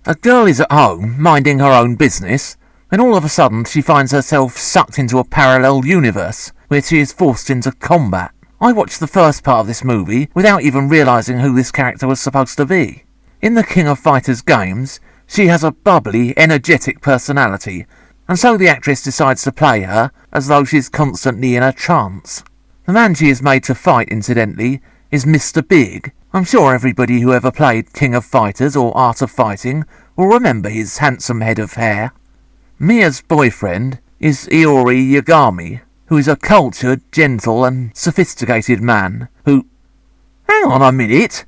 A girl is at home, minding her own business, when all of a sudden she finds herself sucked into a parallel universe, where she is forced into combat. I watched the first part of this movie without even realising who this character was supposed to be. In the King of Fighters games, she has a bubbly, energetic personality, and so the actress decides to play her as though she's constantly in a trance. The man she is made to fight, incidentally, is Mr. Big. I'm sure everybody who ever played King of Fighters or Art of Fighting will remember his handsome head of hair. Mia's boyfriend is Iori Yagami, who is a cultured, gentle and sophisticated man who... Hang on a minute!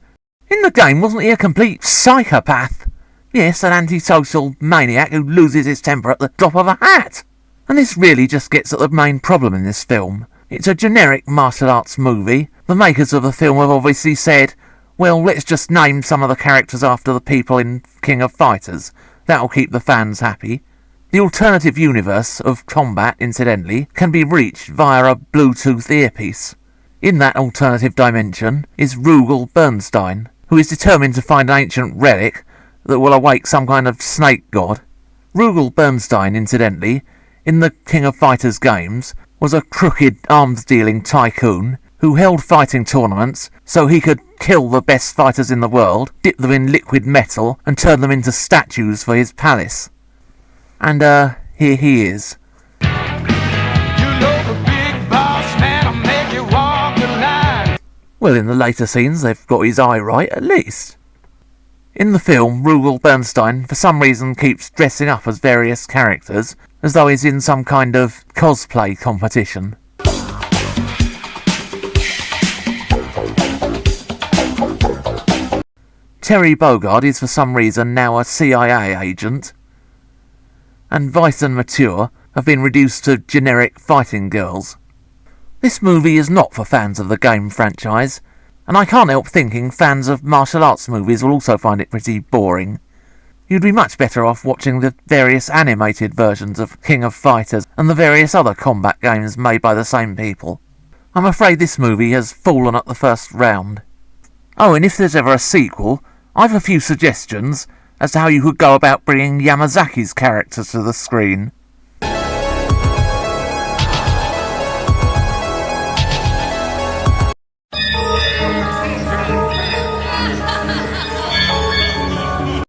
In the game, wasn't he a complete psychopath? Yes, an antisocial maniac who loses his temper at the drop of a hat. And this really just gets at the main problem in this film. It's a generic martial arts movie. The makers of the film have obviously said, well, let's just name some of the characters after the people in King of Fighters. That'll keep the fans happy. The alternative universe of combat, incidentally, can be reached via a Bluetooth earpiece. In that alternative dimension is Rugal Bernstein, who is determined to find an ancient relic that will awake some kind of snake god. Rugal Bernstein, incidentally, in the King of Fighters games, was a crooked arms-dealing tycoon who held fighting tournaments so he could kill the best fighters in the world, dip them in liquid metal, and turn them into statues for his palace. And, here he is. You know the big boss man'll make you walk the line. Well, in the later scenes, they've got his eye right, at least. In the film, Rugal Bernstein, for some reason, keeps dressing up as various characters, as though he's in some kind of cosplay competition. Terry Bogard is for some reason now a CIA agent, and Vice and Mature have been reduced to generic fighting girls. This movie is not for fans of the game franchise, and I can't help thinking fans of martial arts movies will also find it pretty boring. You'd be much better off watching the various animated versions of King of Fighters and the various other combat games made by the same people. I'm afraid this movie has fallen at the first round. Oh, and if there's ever a sequel, I've a few suggestions as to how you could go about bringing Yamazaki's character to the screen.